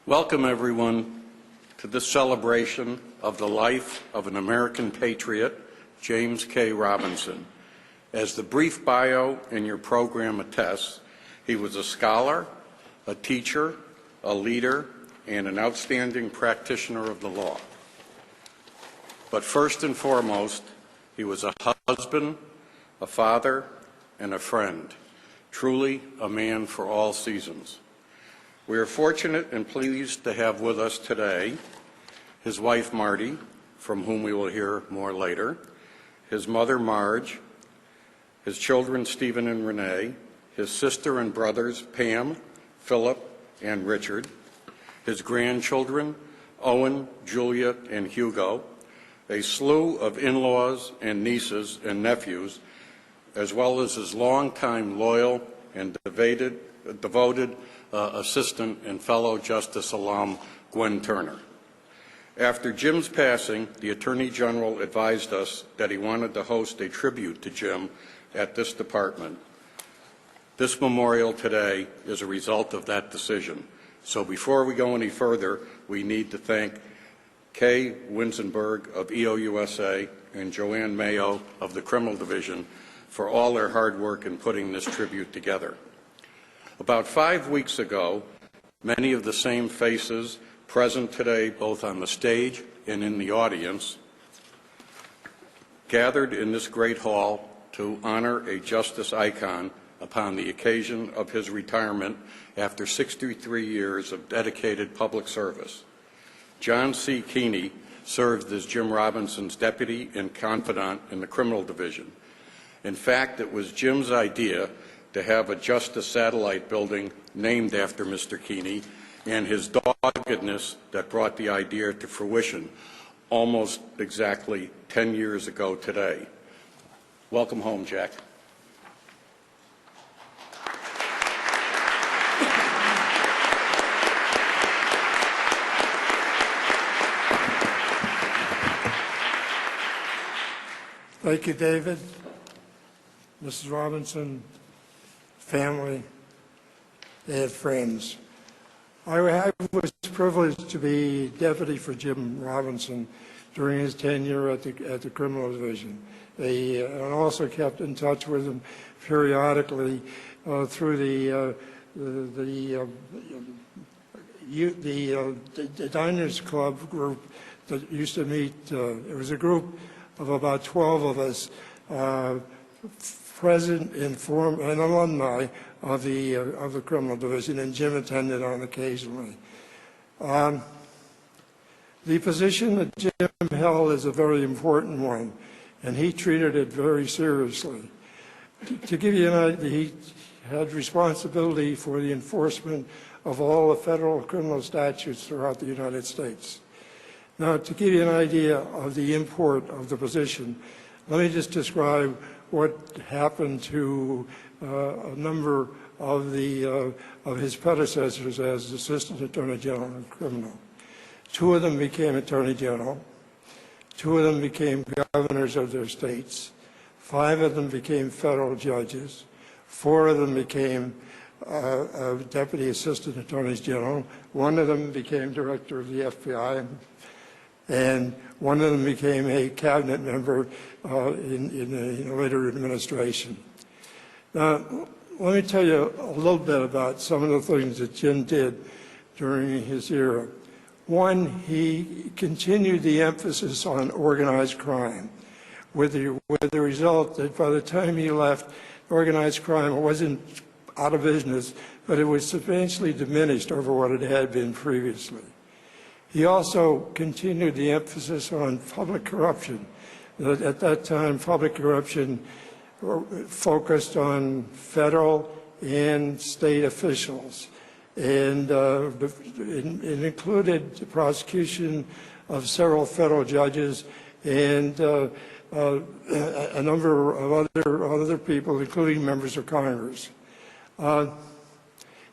Welcome, everyone, to this celebration of the life of an American patriot, James K. Robinson. As the brief bio in your program attests, he was a scholar, a teacher, a leader, and an outstanding practitioner of the law. But first and foremost, he was a husband, a father, and a friend, truly a man for all seasons. We are fortunate and pleased to have with us today his wife, Marty, from whom we will hear more later, his mother, Marge, his children, Stephen and Renee, his sister and brothers, Pam, Philip, and Richard, his grandchildren, Owen, Julia, and Hugo, a slew of in-laws and nieces and nephews, as well as his longtime loyal and devoted assistant and fellow Justice alum, Gwen Turner. After Jim's passing, the Attorney General advised us that he wanted to host a tribute to Jim at this department. This memorial today is a result of that decision. So before we go any further, we need to thank Kay Winsenberg of EOUSA and Joanne Mayo of the Criminal Division for all their hard work in putting this tribute together. About 5 weeks ago, many of the same faces present today, both on the stage and in the audience, gathered in this great hall to honor a justice icon upon the occasion of his retirement after 63 years of dedicated public service. John C. Keeney served as Jim Robinson's deputy and confidant in the Criminal Division. In fact, it was Jim's idea to have a Justice Satellite building named after Mr. Keeney, and his doggedness that brought the idea to fruition almost exactly 10 years ago today. Welcome home, Jack. Thank you, David, Mrs. Robinson, family, and friends. I was privileged to be deputy for Jim Robinson during his tenure at the Criminal Division. And also kept in touch with him periodically through the Diners Club group that used to meet. It was a group of about 12 of us, present and alumni of the Criminal Division, and Jim attended on occasionally. The position that Jim held is a very important one, and he treated it very seriously. To give you an idea, he had responsibility for the enforcement of all the federal criminal statutes throughout the United States. Now, to give you an idea of the import of the position, let me just describe what happened to a number of his predecessors as Assistant Attorney General and Criminal. 2 of them became Attorney General. 2 of them became governors of their states. 5 of them became federal judges. 4 of them became Deputy Assistant Attorneys General. 1 of them became Director of the FBI. And 1 of them became a cabinet member in a later administration. Now, let me tell you a little bit about some of the things that Jim did during his era. 1, he continued the emphasis on organized crime, with the result that by the time he left, organized crime wasn't out of business, but it was substantially diminished over what it had been previously. He also continued the emphasis on public corruption. At that time, public corruption focused on federal and state officials, and it included the prosecution of several federal judges and a number of other people, including members of Congress.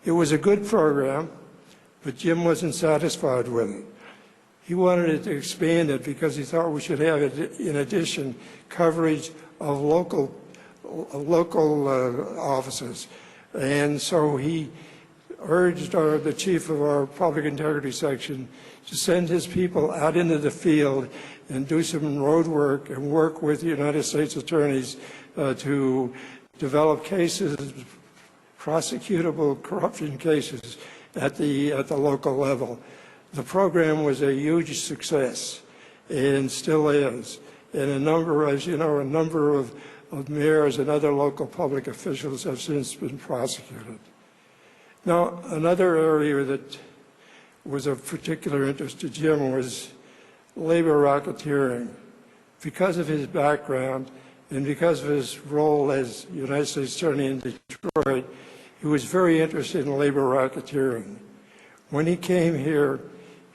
It was a good program, but Jim wasn't satisfied with it. He wanted to expand it because he thought we should have, in addition, coverage of local offices. And so he urged the chief of our public integrity section to send his people out into the field and do some road work and work with the United States attorneys to develop cases, prosecutable corruption cases at the local level. The program was a huge success and still is. And a number, as you know, a number of mayors and other local public officials have since been prosecuted. Now, another area that was of particular interest to Jim was labor racketeering. Because of his background and because of his role as United States Attorney in Detroit, he was very interested in labor racketeering. When he came here,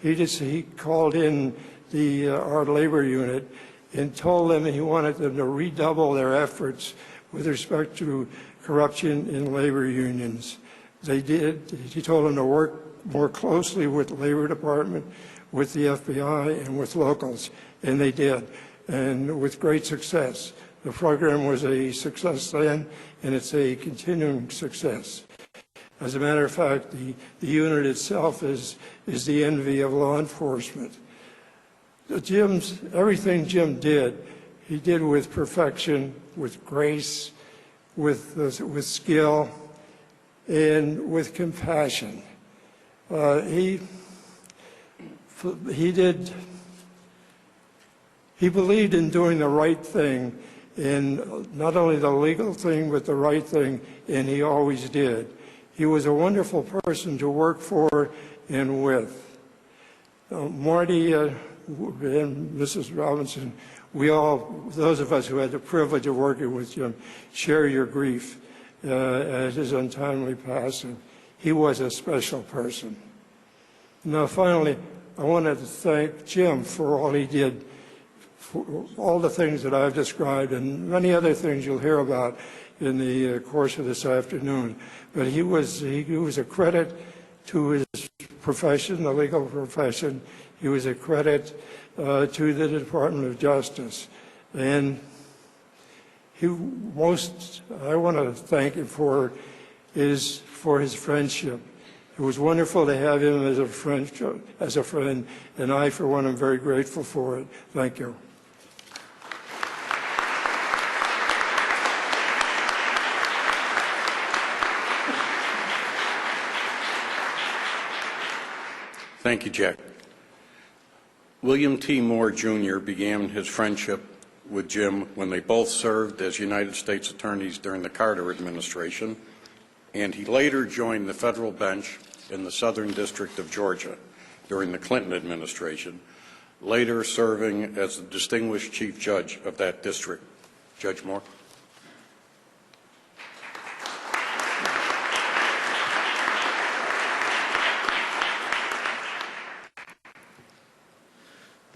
he called in our labor unit and told them he wanted them to redouble their efforts with respect to corruption in labor unions. They did. He told them to work more closely with the Labor Department, with the FBI, and with locals, and they did, and with great success. The program was a success then, and it's a continuing success. As a matter of fact, the unit itself is the envy of law enforcement. Everything Jim did, he did with perfection, with grace, with skill, and with compassion. He believed in doing the right thing, and not only the legal thing, but the right thing, and he always did. He was a wonderful person to work for and with. Marty and Mrs. Robinson, those of us who had the privilege of working with Jim, share your grief at his untimely passing. He was a special person. Now, finally, I wanted to thank Jim for all he did, for all the things that I've described and many other things you'll hear about in the course of this afternoon. But he was a credit to his profession, the legal profession. He was a credit to the Department of Justice. And I want to thank him for his friendship. It was wonderful to have him as a friend, and I, for one, am very grateful for it. Thank you. Thank you, Jack. William T. Moore, Jr. began his friendship with Jim when they both served as United States attorneys during the Carter administration, and he later joined the federal bench in the Southern District of Georgia during the Clinton administration, later serving as the distinguished chief judge of that district. Judge Moore.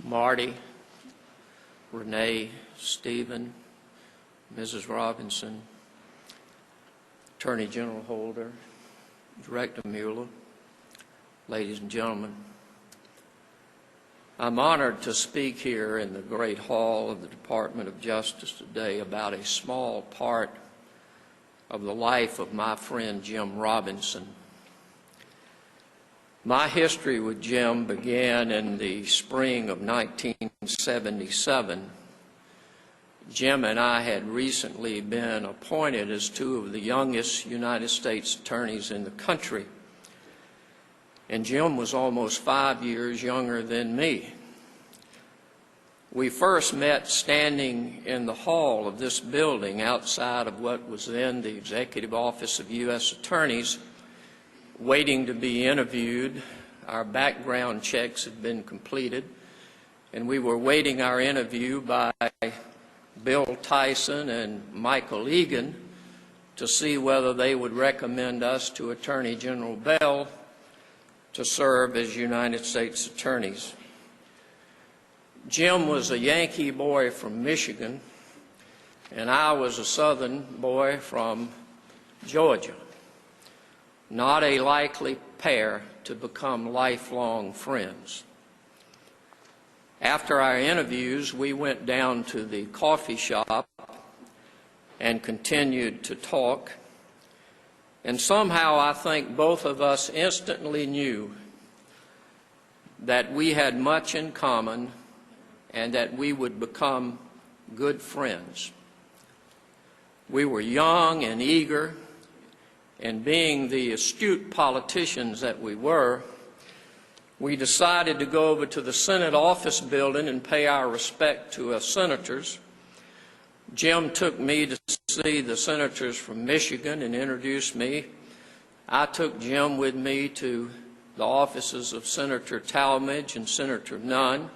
Marty, Renee, Stephen, Mrs. Robinson, Attorney General Holder, Director Mueller, ladies and gentlemen, I'm honored to speak here in the great hall of the Department of Justice today about a small part of the life of my friend Jim Robinson. My history with Jim began in the spring of 1977. Jim and I had recently been appointed as two of the youngest United States attorneys in the country, and Jim was almost 5 years younger than me. We first met standing in the hall of this building outside of what was then the Executive Office of U.S. Attorneys, waiting to be interviewed. Our background checks had been completed, and we were waiting our interview by Bill Tyson and Michael Egan to see whether they would recommend us to Attorney General Bell to serve as United States attorneys. Jim was a Yankee boy from Michigan, and I was a Southern boy from Georgia. Not a likely pair to become lifelong friends. After our interviews, we went down to the coffee shop and continued to talk. And somehow I think both of us instantly knew that we had much in common and that we would become good friends. We were young and eager, and being the astute politicians that we were, we decided to go over to the Senate office building and pay our respect to us senators. Jim took me to see the senators from Michigan and introduced me. I took Jim with me to the offices of Senator Talmadge and Senator Nunn.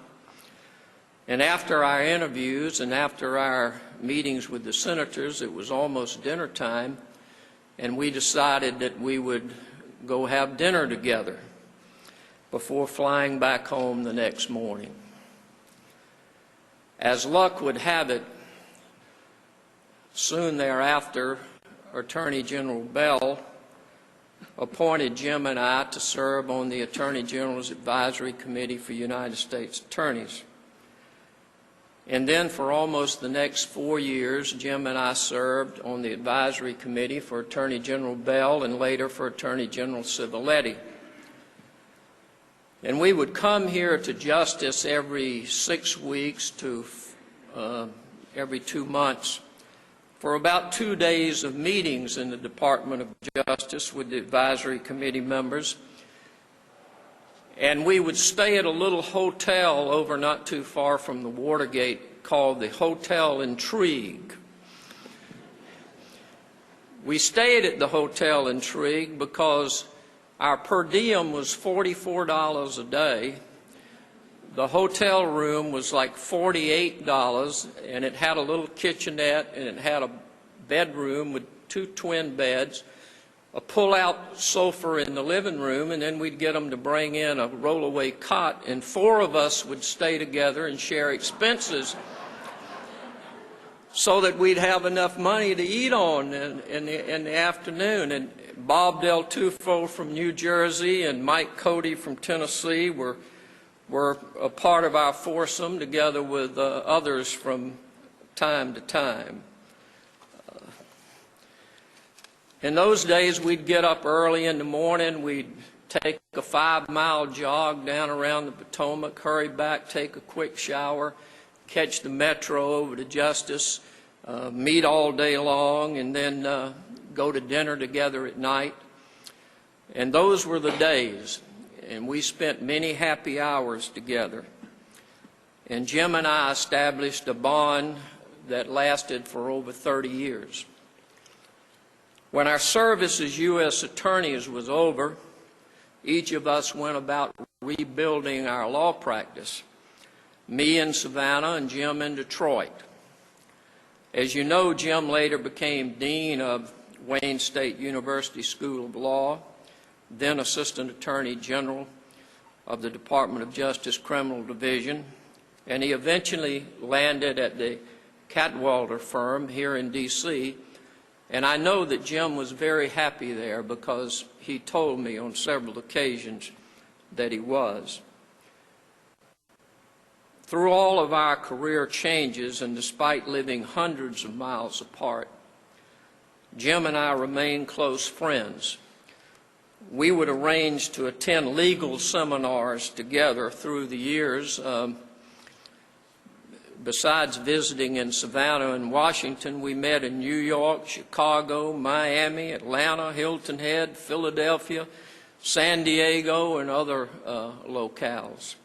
And after our interviews and after our meetings with the senators, it was almost dinner time, and we decided that we would go have dinner together before flying back home the next morning. As luck would have it, soon thereafter, Attorney General Bell appointed Jim and I to serve on the Attorney General's Advisory Committee for United States Attorneys. And then for almost the next 4 years, Jim and I served on the Advisory Committee for Attorney General Bell and later for Attorney General Civiletti. And we would come here to Justice every 6 weeks to every 2 months for about 2 days of meetings in the Department of Justice with the Advisory Committee members. And we would stay at a little hotel over not too far from the Watergate called the Hotel Intrigue. We stayed at the Hotel Intrigue because our per diem was $44 a day. The hotel room was like $48, and it had a little kitchenette, and it had a bedroom with 2 twin beds, a pull-out sofa in the living room, and then we'd get them to bring in a roll-away cot, and 4 of us would stay together and share expenses so that we'd have enough money to eat on in the afternoon. And Bob Del Tufo from New Jersey and Mike Cody from Tennessee were a part of our foursome, together with others from time to time. In those days, we'd get up early in the morning, we'd take a 5-mile jog down around the Potomac, hurry back, take a quick shower, catch the metro over to Justice, meet all day long, and then go to dinner together at night. And those were the days, and we spent many happy hours together. And Jim and I established a bond that lasted for over 30 years. When our service as U.S. attorneys was over, each of us went about rebuilding our law practice, me in Savannah and Jim in Detroit. As you know, Jim later became Dean of Wayne State University School of Law, then Assistant Attorney General of the Department of Justice Criminal Division, and he eventually landed at the Cadwalder firm here in D.C., and I know that Jim was very happy there because he told me on several occasions that he was. Through all of our career changes, and despite living hundreds of miles apart, Jim and I remained close friends. We would arrange to attend legal seminars together through the years. Besides visiting in Savannah and Washington, we met in New York, Chicago, Miami, Atlanta, Hilton Head, Philadelphia, San Diego, and other locales.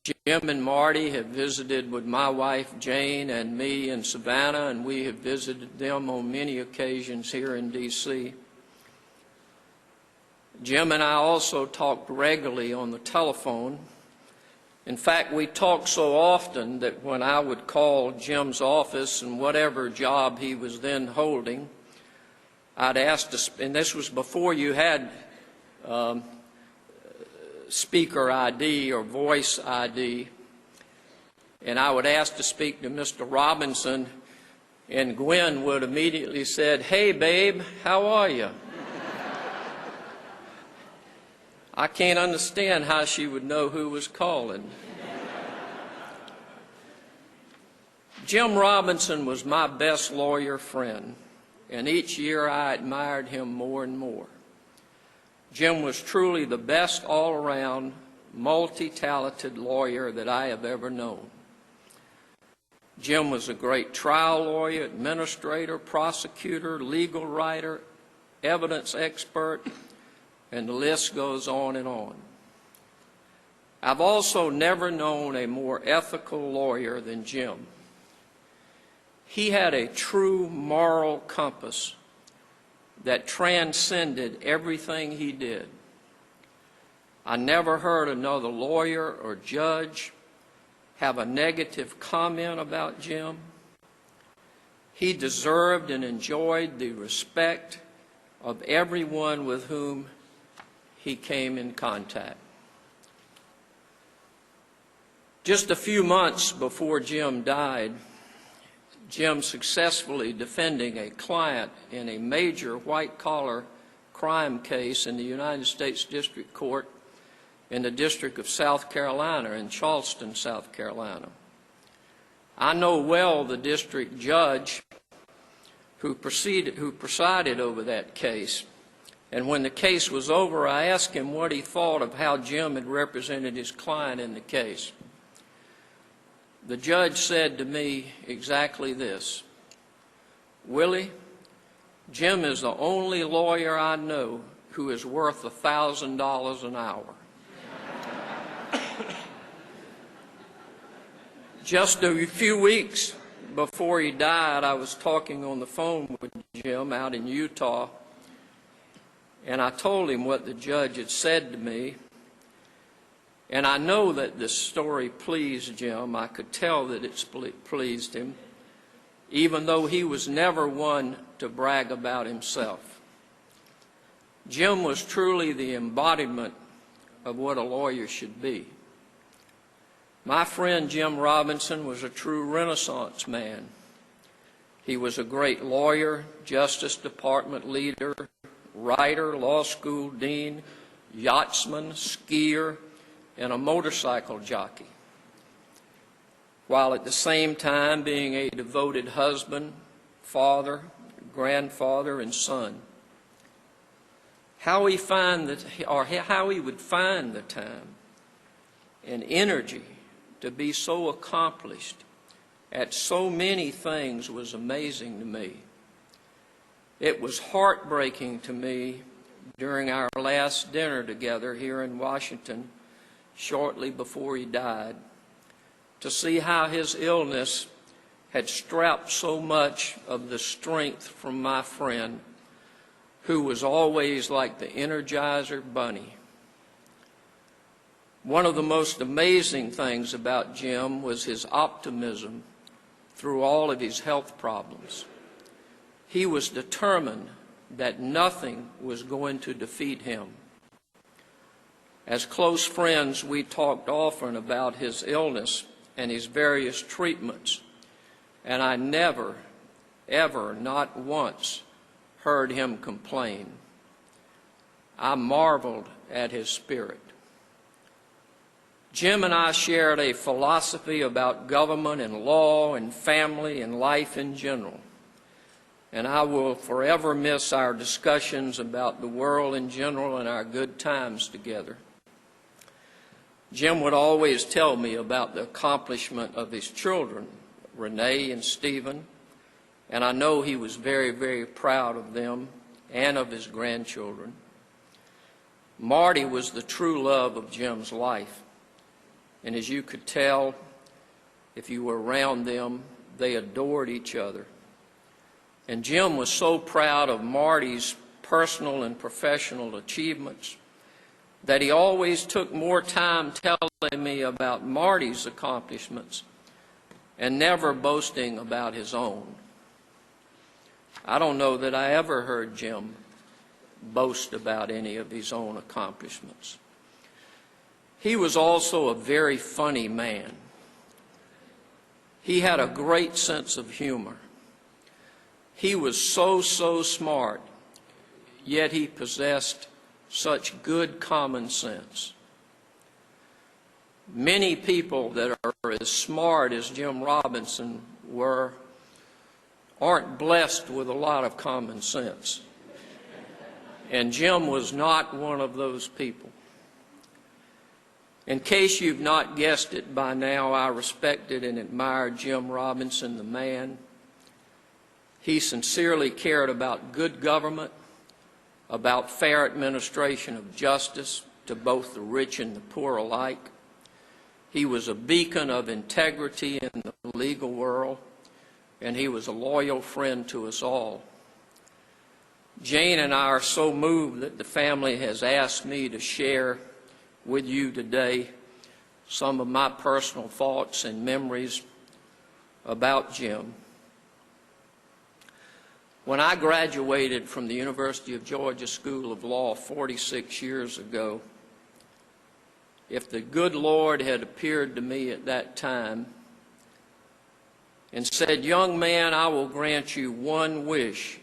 Jim and Marty have visited with my wife Jane and me in Savannah, and we have visited them on many occasions here in D.C. Jim and I also talked regularly on the telephone. In fact, we talked so often that when I would call Jim's office and whatever job he was then holding, I'd ask to, and this was before you had speaker ID or voice ID, and I would ask to speak to Mr. Robinson, and Gwen would immediately said, "Hey, babe, how are you?" I can't understand how she would know who was calling. Jim Robinson was my best lawyer friend. and each year I admired him more and more. Jim was truly the best all-around, multi-talented lawyer that I have ever known. Jim was a great trial lawyer, administrator, prosecutor, legal writer, evidence expert, and the list goes on and on. I've also never known a more ethical lawyer than Jim. He had a true moral compass that transcended everything he did. I never heard another lawyer or judge have a negative comment about Jim. He deserved and enjoyed the respect of everyone with whom he came in contact. Just a few months before Jim died, Jim successfully defending a client in a major white-collar crime case in the United States District Court in the District of South Carolina, in Charleston, South Carolina. I know well the district judge who presided over that case, and when the case was over, I asked him what he thought of how Jim had represented his client in the case. The judge said to me exactly this: "Willie, Jim is the only lawyer I know who is worth $1,000 an hour." Just a few weeks before he died, I was talking on the phone with Jim out in Utah, and I told him what the judge had said to me. And I know that this story pleased Jim. I could tell that it pleased him, even though he was never one to brag about himself. Jim was truly the embodiment of what a lawyer should be. My friend Jim Robinson was a true Renaissance man. He was a great lawyer, Justice Department leader, writer, law school dean, yachtsman, skier, and a motorcycle jockey, while at the same time being a devoted husband, father, grandfather, and son. How he would find the time and energy to be so accomplished at so many things was amazing to me. It was heartbreaking to me during our last dinner together here in Washington shortly before he died, to see how his illness had stripped so much of the strength from my friend, who was always like the Energizer Bunny. One of the most amazing things about Jim was his optimism through all of his health problems. He was determined that nothing was going to defeat him. As close friends, we talked often about his illness and his various treatments, and I never, ever, not once, heard him complain. I marveled at his spirit. Jim and I shared a philosophy about government and law and family and life in general, and I will forever miss our discussions about the world in general and our good times together. Jim would always tell me about the accomplishment of his children, Renee and Stephen, and I know he was very, very proud of them and of his grandchildren. Marty was the true love of Jim's life, and as you could tell, if you were around them, they adored each other. And Jim was so proud of Marty's personal and professional achievements that he always took more time telling me about Marty's accomplishments and never boasting about his own. I don't know that I ever heard Jim boast about any of his own accomplishments. He was also a very funny man. He had a great sense of humor. He was so smart, yet he possessed such good common sense. Many people that are as smart as Jim Robinson were aren't blessed with a lot of common sense. And Jim was not one of those people. In case you've not guessed it by now, I respected and admired Jim Robinson, the man. He sincerely cared about good government, about fair administration of justice to both the rich and the poor alike. He was a beacon of integrity in the legal world, and he was a loyal friend to us all. Jane and I are so moved that the family has asked me to share with you today some of my personal thoughts and memories about Jim. When I graduated from the University of Georgia School of Law 46 years ago, if the good Lord had appeared to me at that time and said, "Young man, I will grant you one wish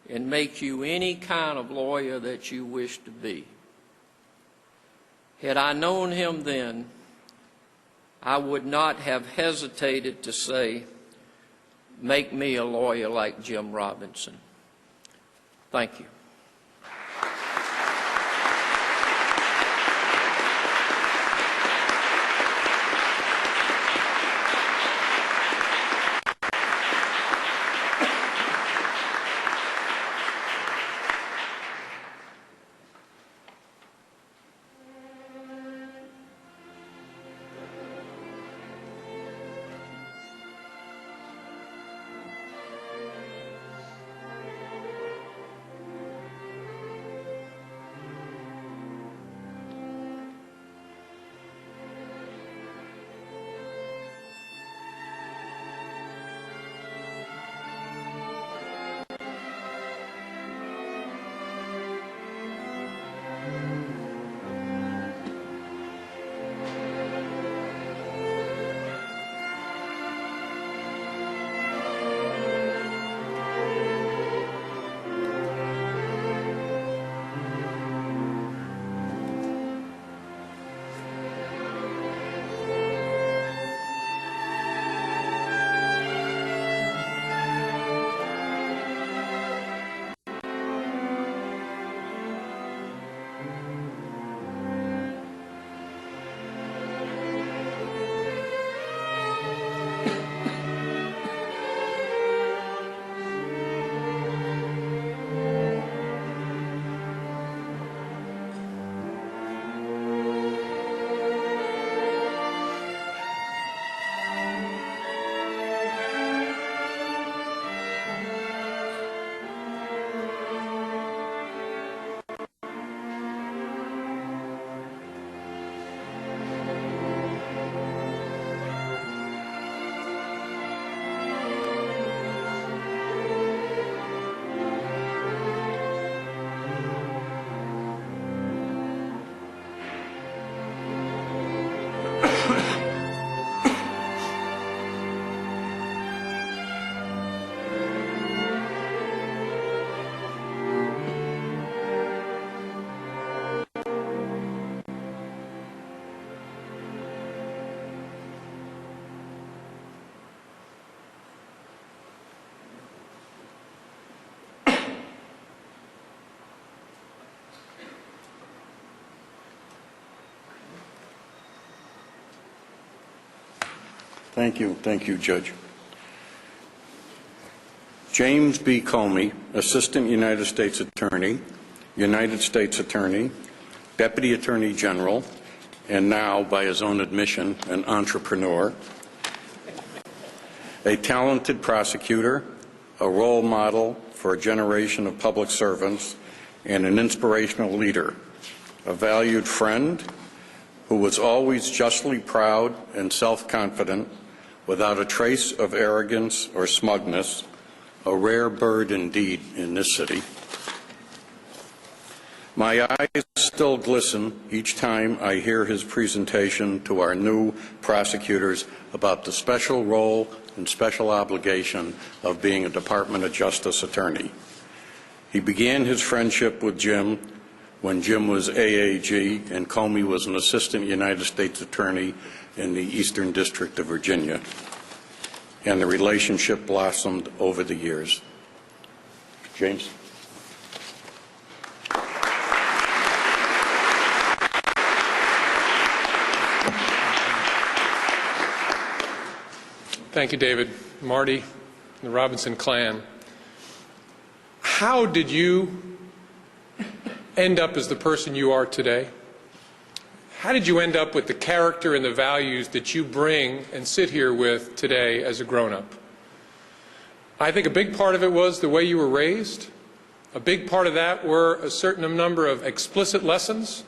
and make you any kind of lawyer that you wish to be," had I known him then, I would not have hesitated to say, "Make me a lawyer like Jim Robinson." Thank you. Thank you, Judge. James B. Comey, Assistant United States Attorney, Deputy Attorney General, and now, by his own admission, an entrepreneur, a talented prosecutor, a role model for a generation of public servants, and an inspirational leader, a valued friend who was always justly proud and self-confident, without a trace of arrogance or smugness, a rare bird indeed in this city. My eyes still glisten each time I hear his presentation to our new prosecutors about the special role and special obligation of being a Department of Justice attorney. He began his friendship with Jim when Jim was AAG and Comey was an Assistant United States Attorney in the Eastern District of Virginia. and the relationship blossomed over the years. James. Thank you, David, Marty, and the Robinson clan. How did you end up as the person you are today? How did you end up with the character and the values that you bring and sit here with today as a grown-up? I think a big part of it was the way you were raised. A big part of that were a certain number of explicit lessons.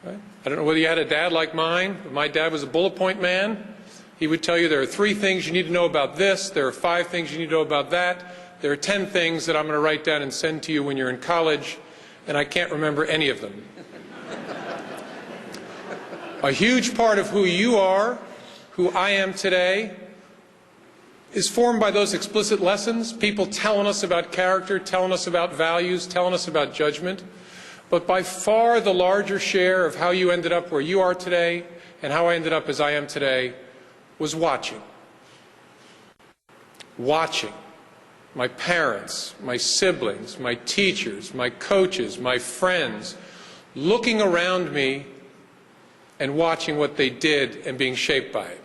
Right? I don't know whether you had a dad like mine. My dad was a bullet point man. He would tell you there are 3 things you need to know about this, there are 5 things you need to know about that, there are 10 things that I'm going to write down and send to you when you're in college, and I can't remember any of them. A huge part of who you are, who I am today, is formed by those explicit lessons, people telling us about character, telling us about values, telling us about judgment. But by far the larger share of how you ended up where you are today and how I ended up as I am today was watching. Watching my parents, my siblings, my teachers, my coaches, my friends, looking around me and watching what they did and being shaped by it.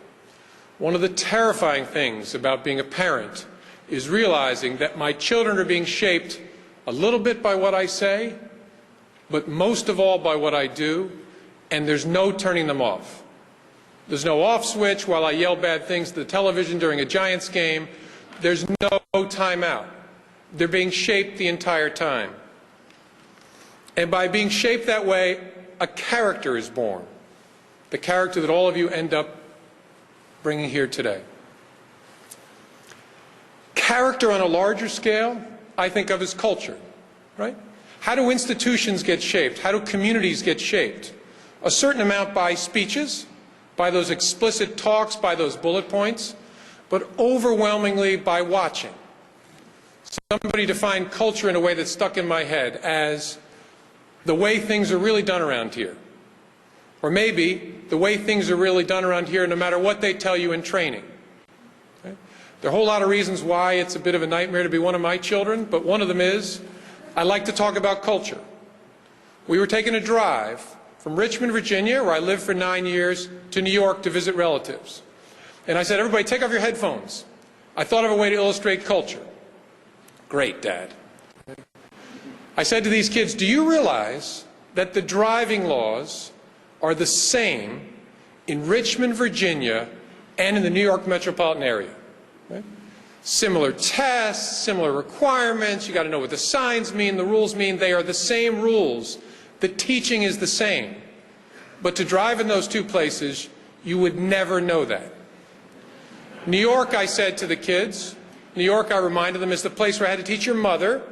One of the terrifying things about being a parent is realizing that my children are being shaped a little bit by what I say, but most of all by what I do, and there's no turning them off. There's no off switch while I yell bad things to the television during a Giants game. There's no time out. They're being shaped the entire time. And by being shaped that way, a character is born. The character that all of you end up bringing here today. Character on a larger scale, I think of as culture, right? How do institutions get shaped? How do communities get shaped? A certain amount by speeches, by those explicit talks, by those bullet points, but overwhelmingly by watching. Somebody defined culture in a way that's stuck in my head as the way things are really done around here. Or maybe the way things are really done around here no matter what they tell you in training. Okay? There are a whole lot of reasons why it's a bit of a nightmare to be one of my children, but one of them is I like to talk about culture. We were taking a drive from Richmond, Virginia, where I lived for 9 years, to New York to visit relatives. And I said, everybody take off your headphones. I thought of a way to illustrate culture. Great, Dad. I said to these kids, do you realize that the driving laws are the same in Richmond, Virginia, and in the New York metropolitan area? Right? Similar tests, similar requirements, you got to know what the signs mean, the rules mean, they are the same rules. The teaching is the same. But to drive in those 2 places, you would never know that. New York, I said to the kids, New York, I reminded them, is the place where I had to teach your mother,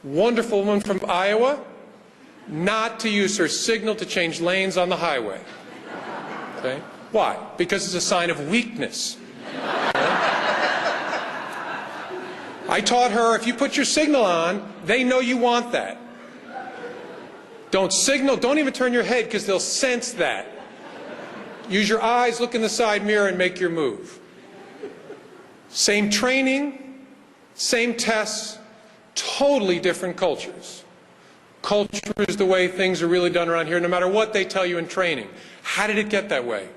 wonderful woman from Iowa, not to use her signal to change lanes on the highway. Okay? Why? Because it's a sign of weakness. I taught her, if you put your signal on, they know you want that. Don't signal, don't even turn your head because they'll sense that. Use your eyes, look in the side mirror and make your move. Same training, same tests, totally different cultures. Culture is the way things are really done around here, no matter what they tell you in training. How did it get that way?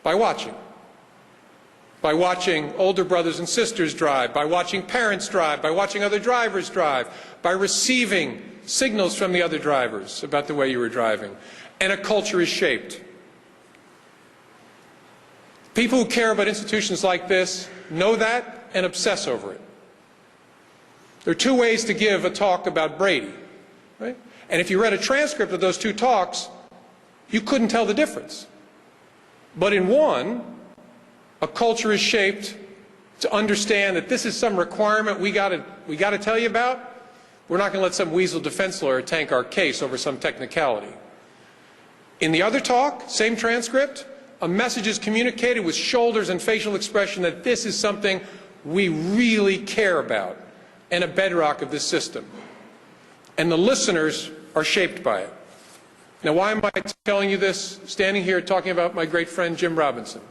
By watching. By watching older brothers and sisters drive, by watching parents drive, by watching other drivers drive, by receiving signals from the other drivers about the way you were driving. And a culture is shaped. People who care about institutions like this know that and obsess over it. There are 2 ways to give a talk about Brady. Right? And if you read a transcript of those 2 talks, you couldn't tell the difference. But in one, a culture is shaped to understand that this is some requirement we got to tell you about. We're not going to let some weasel defense lawyer tank our case over some technicality. In the other talk, same transcript, a message is communicated with shoulders and facial expression that this is something we really care about and a bedrock of this system. And the listeners are shaped by it. Now, why am I telling you this, standing here talking about my great friend Jim Robinson?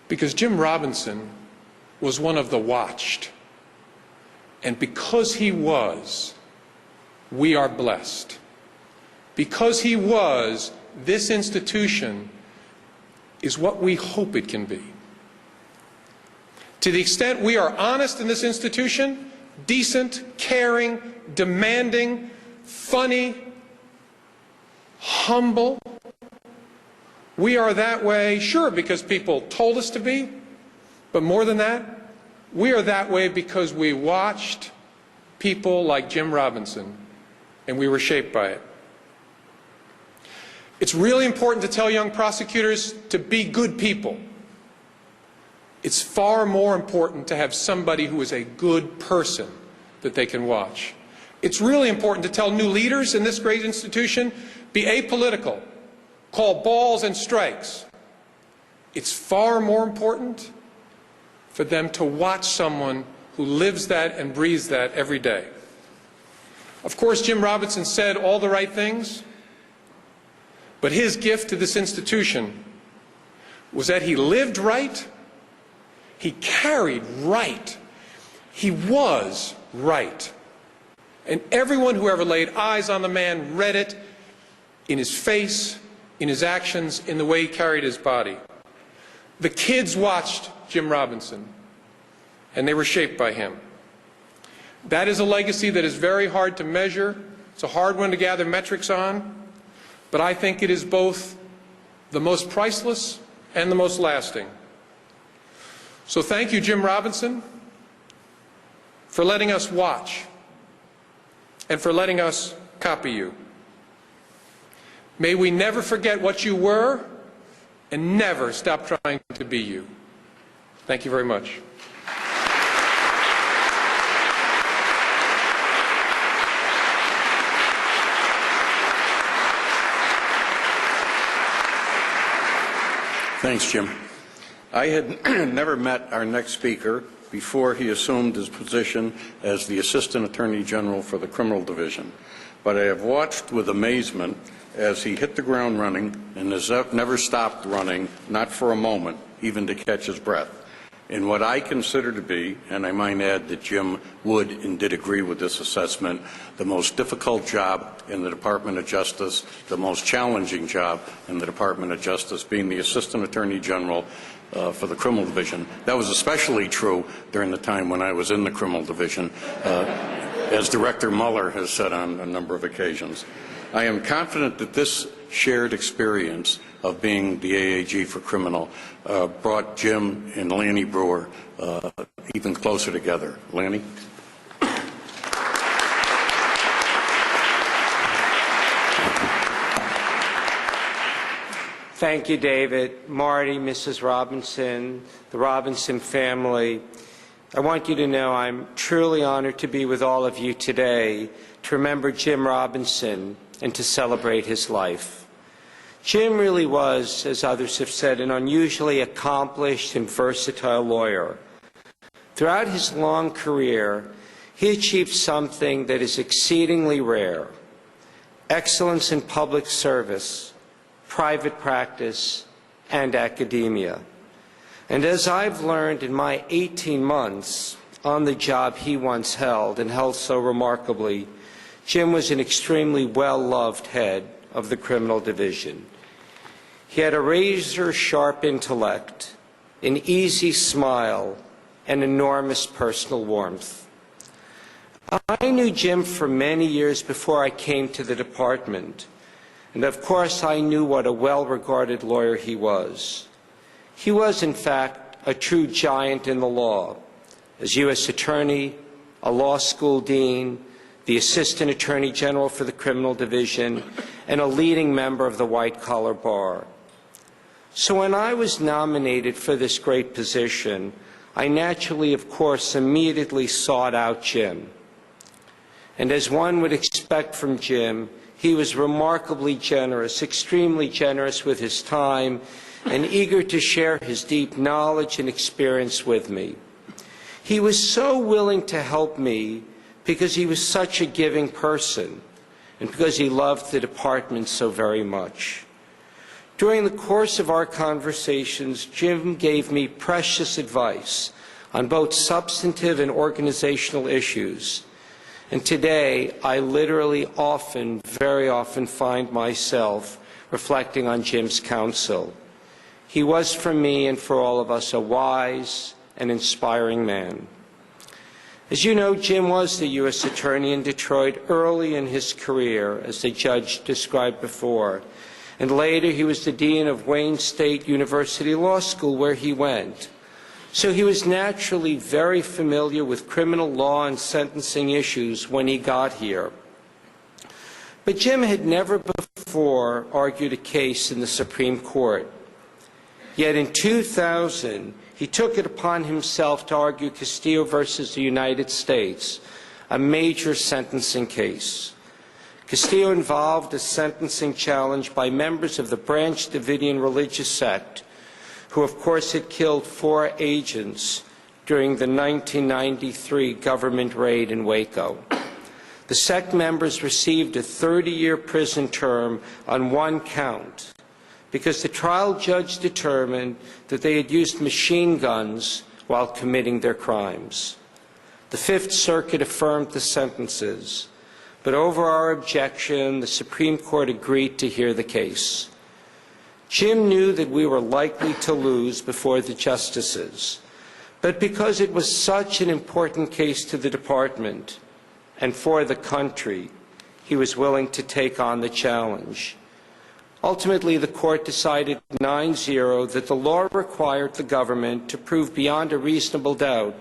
Because Jim Robinson was one of the watched. And because he was, we are blessed. Because he was, this institution is what we hope it can be. To the extent we are honest in this institution, decent, caring, demanding, funny, humble, we are that way, sure, because people told us to be, but more than that, we are that way because we watched people like Jim Robinson, and we were shaped by it. It's really important to tell young prosecutors to be good people. It's far more important to have somebody who is a good person that they can watch. It's really important to tell new leaders in this great institution, be apolitical, call balls and strikes. It's far more important for them to watch someone who lives that and breathes that every day. Of course, Jim Robinson said all the right things, but his gift to this institution was that he lived right, he carried right, he was right. And everyone who ever laid eyes on the man read it in his face, in his actions, in the way he carried his body. The kids watched Jim Robinson, and they were shaped by him. That is a legacy that is very hard to measure. It's a hard one to gather metrics on, but I think it is both the most priceless and the most lasting. So thank you, Jim Robinson, for letting us watch and for letting us copy you. May we never forget what you were and never stop trying to be you. Thank you very much. Thanks, Jim. I had never met our next speaker before he assumed his position as the Assistant Attorney General for the Criminal Division, but I have watched with amazement as he hit the ground running and has never stopped running, not for a moment, even to catch his breath, in what I consider to be, and I might add that Jim would and did agree with this assessment, the most difficult job in the Department of Justice, the most challenging job in the Department of Justice, being the Assistant Attorney General for the Criminal Division. That was especially true during the time when I was in the Criminal Division, as Director Mueller has said on a number of occasions. I am confident that this shared experience of being the AAG for criminal brought Jim and Lanny Breuer even closer together. Lanny? Thank you, David, Marty, Mrs. Robinson, the Robinson family. I want you to know I'm truly honored to be with all of you today to remember Jim Robinson and to celebrate his life. Jim really was, as others have said, an unusually accomplished and versatile lawyer. Throughout his long career, he achieved something that is exceedingly rare: excellence in public service, private practice, and academia. And as I've learned in my 18 months on the job he once held, and held so remarkably, Jim was an extremely well-loved head of the Criminal Division. He had a razor-sharp intellect, an easy smile, and enormous personal warmth. I knew Jim for many years before I came to the department, and of course I knew what a well-regarded lawyer he was. He was, in fact, a true giant in the law. As U.S. Attorney, a law school dean, the Assistant Attorney General for the Criminal Division, and a leading member of the white-collar bar. So when I was nominated for this great position, I naturally, of course, immediately sought out Jim. And as one would expect from Jim, he was remarkably generous, extremely generous with his time, and eager to share his deep knowledge and experience with me. He was so willing to help me because he was such a giving person and because he loved the department so very much. During the course of our conversations, Jim gave me precious advice on both substantive and organizational issues. And today, I literally very often find myself reflecting on Jim's counsel. He was, for me and for all of us, a wise and inspiring man. As you know, Jim was the U.S. Attorney in Detroit early in his career, as the judge described before. And later, he was the dean of Wayne State University Law School, where he went. So he was naturally very familiar with criminal law and sentencing issues when he got here. But Jim had never before argued a case in the Supreme Court. Yet in 2000, he took it upon himself to argue Castillo versus the United States, a major sentencing case. Castillo involved a sentencing challenge by members of the Branch Davidian religious sect, who of course had killed 4 agents during the 1993 government raid in Waco. The sect members received a 30-year prison term on 1 count because the trial judge determined that they had used machine guns while committing their crimes. The Fifth Circuit affirmed the sentences, but over our objection, the Supreme Court agreed to hear the case. Jim knew that we were likely to lose before the justices, but because it was such an important case to the department and for the country, he was willing to take on the challenge. Ultimately, the court decided 9-0 that the law required the government to prove beyond a reasonable doubt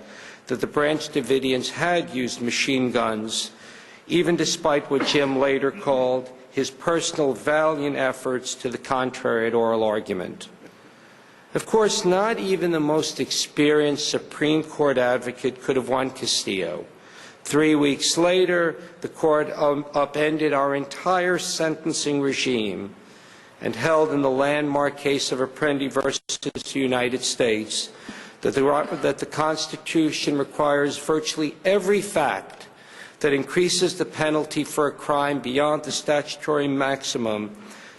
that the Branch Davidians had used machine guns, even despite what Jim later called his personal valiant efforts to the contrary at oral argument. Of course, not even the most experienced Supreme Court advocate could have won Castillo. 3 weeks later, the court upended our entire sentencing regime and held in the landmark case of Apprendi versus the United States that the Constitution requires virtually every fact that increases the penalty for a crime beyond the statutory maximum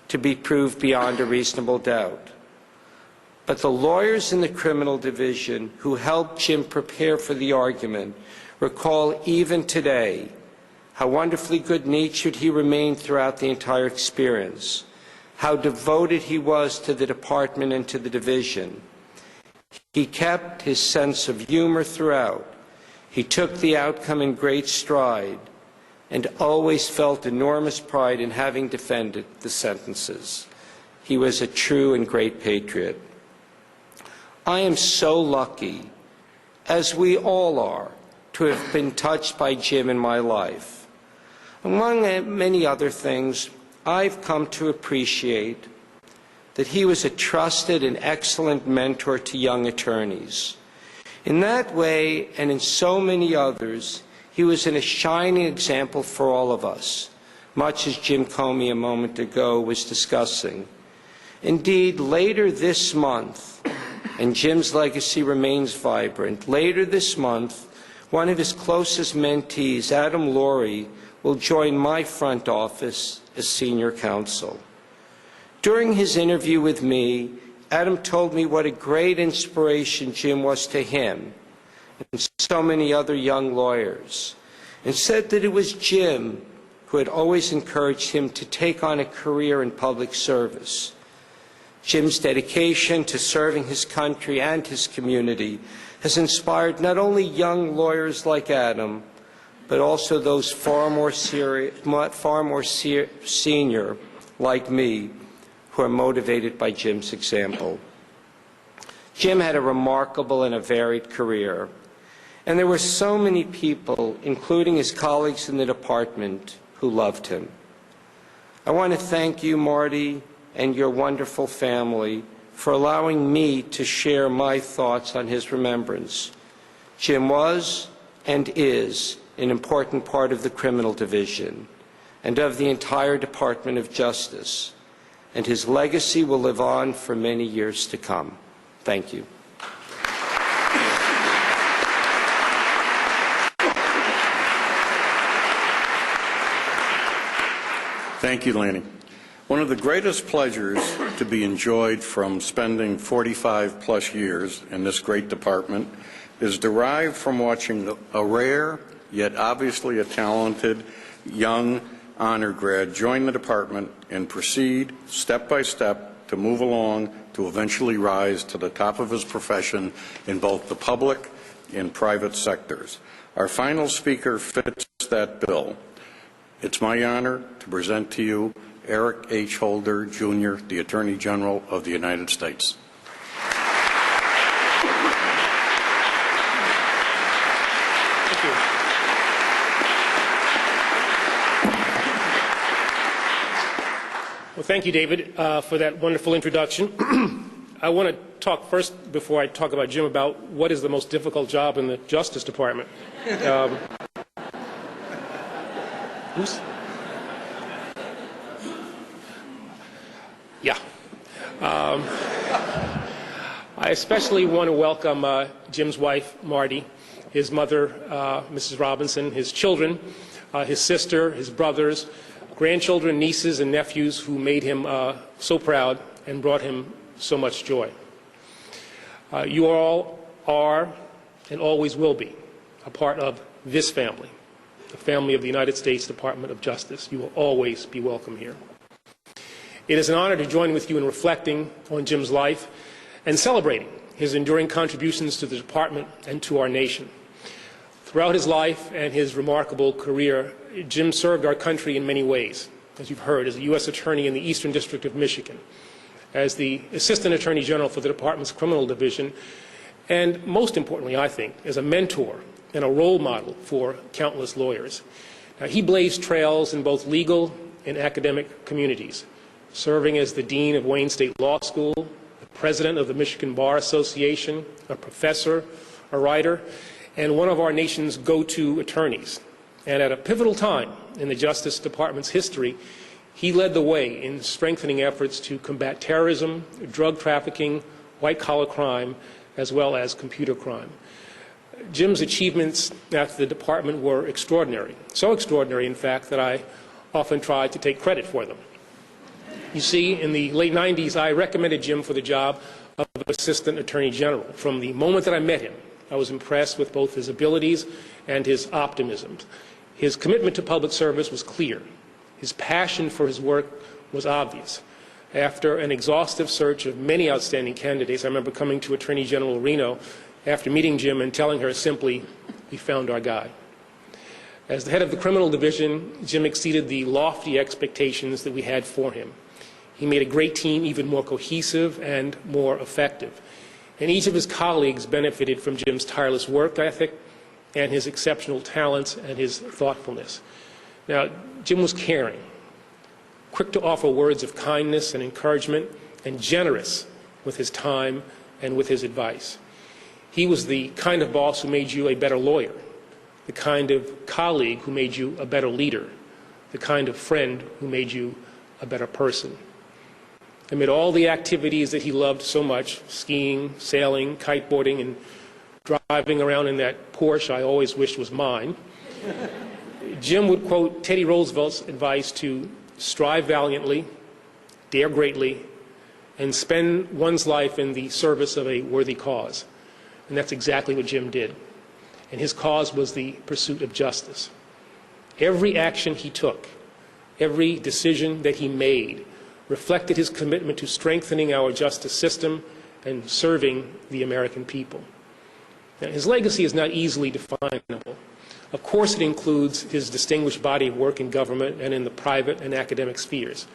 to be proved beyond a reasonable doubt. But the lawyers in the criminal division who helped Jim prepare for the argument recall even today how wonderfully good-natured he remained throughout the entire experience, how devoted he was to the department and to the division. He kept his sense of humor throughout. He took the outcome in great stride and always felt enormous pride in having defended the sentences. He was a true and great patriot. I am so lucky, as we all are, to have been touched by Jim in my life. Among many other things, I've come to appreciate that he was a trusted and excellent mentor to young attorneys. In that way, and in so many others, he was a shining example for all of us, much as Jim Comey a moment ago was discussing. Indeed, later this month, and Jim's legacy remains vibrant, later this month, one of his closest mentees, Adam Laurie, will join my front office as senior counsel. During his interview with me, Adam told me what a great inspiration Jim was to him and so many other young lawyers, and said that it was Jim who had always encouraged him to take on a career in public service. Jim's dedication to serving his country and his community has inspired not only young lawyers like Adam, but also those far more senior, like me, who are motivated by Jim's example. Jim had a remarkable and a varied career, and there were so many people, including his colleagues in the department, who loved him. I want to thank you, Marty, and your wonderful family for allowing me to share my thoughts on his remembrance. Jim was and is an important part of the criminal division and of the entire Department of Justice, and his legacy will live on for many years to come. Thank you. Thank you, Lanny. One of the greatest pleasures to be enjoyed from spending 45-plus years in this great department is derived from watching a rare, yet obviously a talented, young honor grad join the department and proceed step by step to move along to eventually rise to the top of his profession in both the public and private sectors. Our final speaker fits that bill. It's my honor to present to you Eric H. Holder, Jr., the Attorney General of the United States. Thank you. Well, thank you, David, for that wonderful introduction. I want to talk first, before I talk about Jim, about what is the most difficult job in the Justice Department. Yeah. I especially want to welcome Jim's wife, Marty, his mother, Mrs. Robinson, his children, his sister, his brothers, grandchildren, nieces, and nephews who made him so proud and brought him so much joy. You all are and always will be a part of this family, the family of the United States Department of Justice. You will always be welcome here. It is an honor to join with you in reflecting on Jim's life and celebrating his enduring contributions to the department and to our nation. Throughout his life and his remarkable career, Jim served our country in many ways, as you've heard, as a U.S. Attorney in the Eastern District of Michigan, as the Assistant Attorney General for the Department's Criminal Division, and most importantly, I think, as a mentor and a role model for countless lawyers. Now, he blazed trails in both legal and academic communities, serving as the Dean of Wayne State Law School, the President of the Michigan Bar Association, a professor, a writer, and one of our nation's go-to attorneys. And at a pivotal time in the Justice Department's history, he led the way in strengthening efforts to combat terrorism, drug trafficking, white-collar crime, as well as computer crime. Jim's achievements at the department were extraordinary, so extraordinary, in fact, that I often try to take credit for them. You see, in the late 90s, I recommended Jim for the job of Assistant Attorney General. From the moment that I met him, I was impressed with both his abilities and his optimism. His commitment to public service was clear. His passion for his work was obvious. After an exhaustive search of many outstanding candidates, I remember coming to Attorney General Reno after meeting Jim and telling her simply, "We found our guy." As the head of the criminal division, Jim exceeded the lofty expectations that we had for him. He made a great team even more cohesive and more effective. And each of his colleagues benefited from Jim's tireless work ethic and his exceptional talents and his thoughtfulness. Now, Jim was caring, quick to offer words of kindness and encouragement, and generous with his time and with his advice. He was the kind of boss who made you a better lawyer, the kind of colleague who made you a better leader, the kind of friend who made you a better person. Amid all the activities that he loved so much, skiing, sailing, kiteboarding, and driving around in that Porsche I always wished was mine, Jim would quote Teddy Roosevelt's advice to strive valiantly, dare greatly, and spend one's life in the service of a worthy cause. And that's exactly what Jim did. And his cause was the pursuit of justice. Every action he took, every decision that he made, reflected his commitment to strengthening our justice system and serving the American people. Now, his legacy is not easily definable. Of course, it includes his distinguished body of work in government and in the private and academic spheres.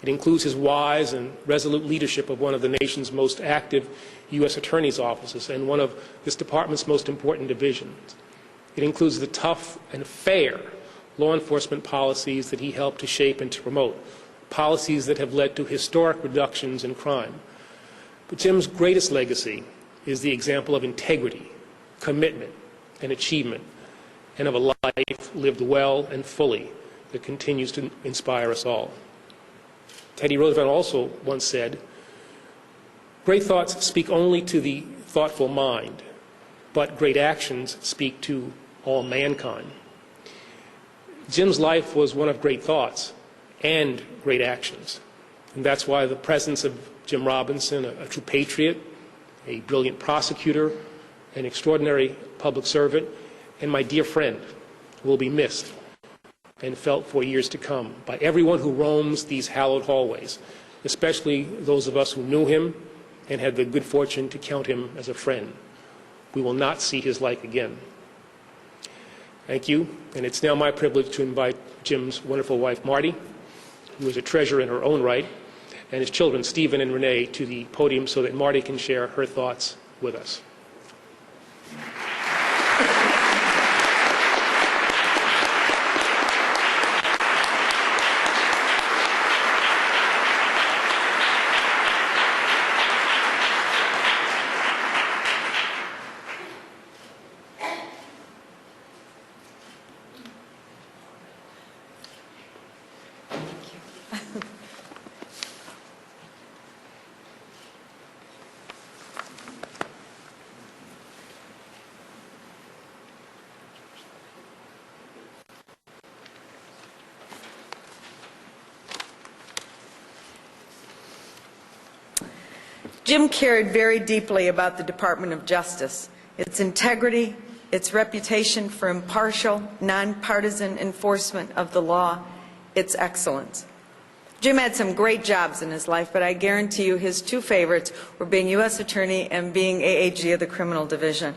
It includes his wise and resolute leadership of one of the nation's most active U.S. attorney's offices and one of this department's most important divisions. It includes the tough and fair law enforcement policies that he helped to shape and to promote, policies that have led to historic reductions in crime. But Jim's greatest legacy is the example of integrity, commitment, and achievement, and of a life lived well and fully that continues to inspire us all. Teddy Roosevelt also once said, "Great thoughts speak only to the thoughtful mind, but great actions speak to all mankind." Jim's life was one of great thoughts and great actions. And that's why the presence of Jim Robinson, a true patriot, a brilliant prosecutor, an extraordinary public servant, and my dear friend, will be missed and felt for years to come by everyone who roams these hallowed hallways, especially those of us who knew him and had the good fortune to count him as a friend. We will not see his like again. Thank you, and it's now my privilege to invite Jim's wonderful wife, Marty, who is a treasure in her own right, and his children, Stephen and Renee, to the podium so that Marty can share her thoughts with us. Jim cared very deeply about the Department of Justice, its integrity, its reputation for impartial, nonpartisan enforcement of the law, its excellence. Jim had some great jobs in his life, but I guarantee you his two favorites were being U.S. Attorney and being AAG of the Criminal Division.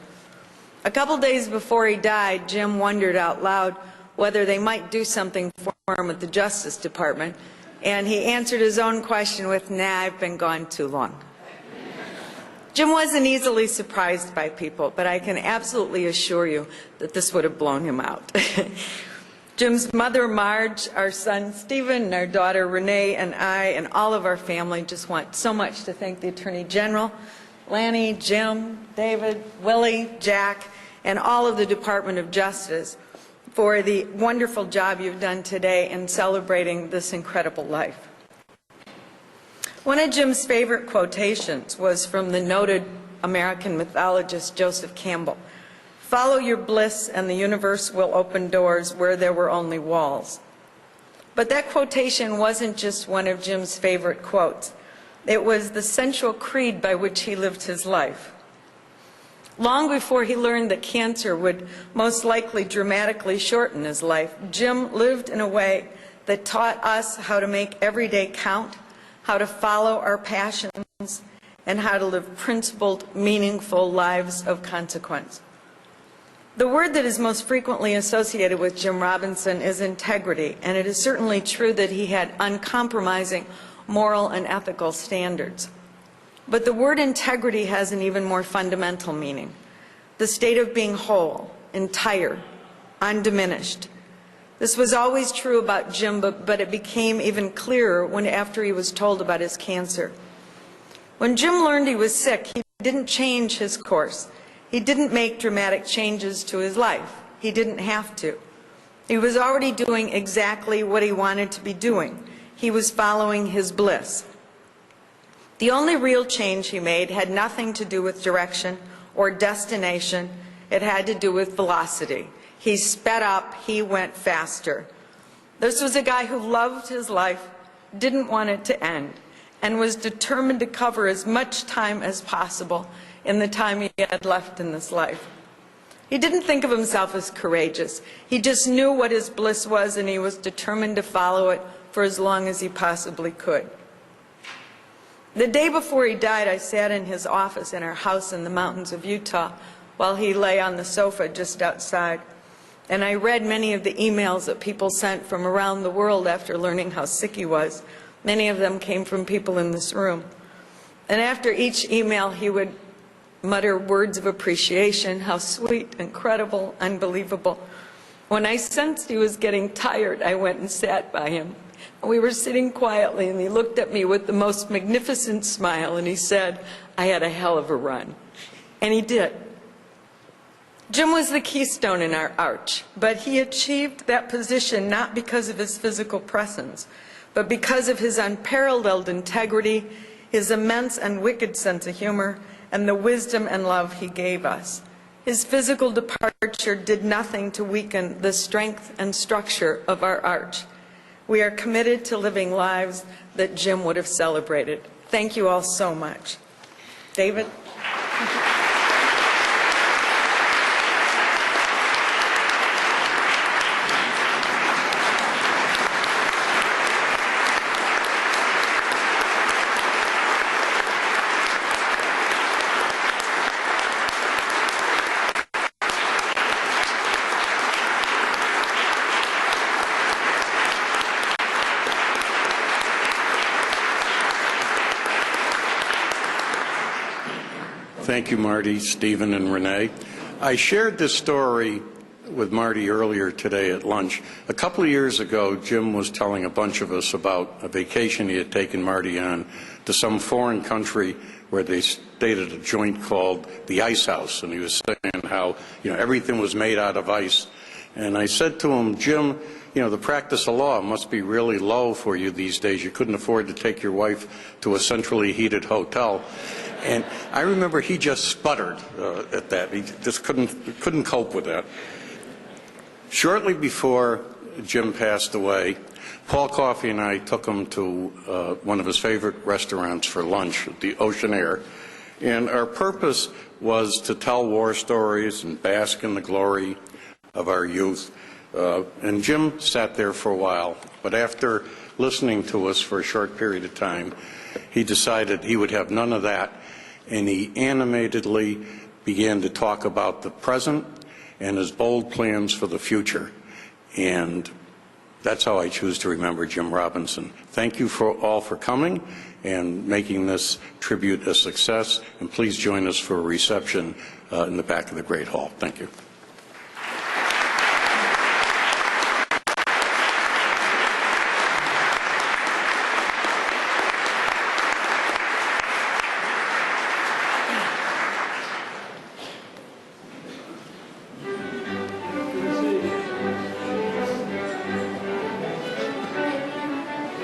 A couple days before he died, Jim wondered out loud whether they might do something for him at the Justice Department, and he answered his own question with, "Nah, I've been gone too long." Jim wasn't easily surprised by people, but I can absolutely assure you that this would have blown him out. Jim's mother, Marge, our son, Stephen, and our daughter, Renee, and I, and all of our family just want so much to thank the Attorney General, Lanny, Jim, David, Willie, Jack, and all of the Department of Justice for the wonderful job you've done today in celebrating this incredible life. One of Jim's favorite quotations was from the noted American mythologist Joseph Campbell. "Follow your bliss and the universe will open doors where there were only walls." But that quotation wasn't just one of Jim's favorite quotes. It was the central creed by which he lived his life. Long before he learned that cancer would most likely dramatically shorten his life, Jim lived in a way that taught us how to make every day count, how to follow our passions, and how to live principled, meaningful lives of consequence. The word that is most frequently associated with Jim Robinson is integrity, and it is certainly true that he had uncompromising moral and ethical standards. But the word integrity has an even more fundamental meaning: the state of being whole, entire, undiminished. This was always true about Jim, but it became even clearer after he was told about his cancer. When Jim learned he was sick, he didn't change his course. He didn't make dramatic changes to his life. He didn't have to. He was already doing exactly what he wanted to be doing. He was following his bliss. The only real change he made had nothing to do with direction or destination. It had to do with velocity. He sped up, he went faster. This was a guy who loved his life, didn't want it to end, and was determined to cover as much time as possible in the time he had left in this life. He didn't think of himself as courageous. He just knew what his bliss was, and he was determined to follow it for as long as he possibly could. The day before he died, I sat in his office in our house in the mountains of Utah while he lay on the sofa just outside. And I read many of the emails that people sent from around the world after learning how sick he was. Many of them came from people in this room. And after each email, he would mutter words of appreciation, how sweet, incredible, unbelievable. When I sensed he was getting tired, I went and sat by him. We were sitting quietly, and he looked at me with the most magnificent smile, and he said, "I had a hell of a run." And he did. Jim was the keystone in our arch, but he achieved that position not because of his physical presence, but because of his unparalleled integrity, his immense and wicked sense of humor, and the wisdom and love he gave us. His physical departure did nothing to weaken the strength and structure of our arch. We are committed to living lives that Jim would have celebrated. Thank you all so much. David? Thank you, Marty, Stephen, and Renee. I shared this story with Marty earlier today at lunch. A couple of years ago, Jim was telling a bunch of us about a vacation he had taken Marty on to some foreign country where they stayed at a joint called the Ice House, and he was saying how, everything was made out of ice. And I said to him, Jim, the practice of law must be really low for you these days. You couldn't afford to take your wife to a centrally heated hotel. And I remember he just sputtered at that. He just couldn't cope with that. Shortly before Jim passed away, Paul Coffey and I took him to one of his favorite restaurants for lunch at the Ocean Air. And our purpose was to tell war stories and bask in the glory of our youth. And Jim sat there for a while, but after listening to us for a short period of time, he decided he would have none of that, and he animatedly began to talk about the present and his bold plans for the future. And that's how I choose to remember Jim Robinson. Thank you all for coming and making this tribute a success, and please join us for a reception in the back of the Great Hall. Thank you.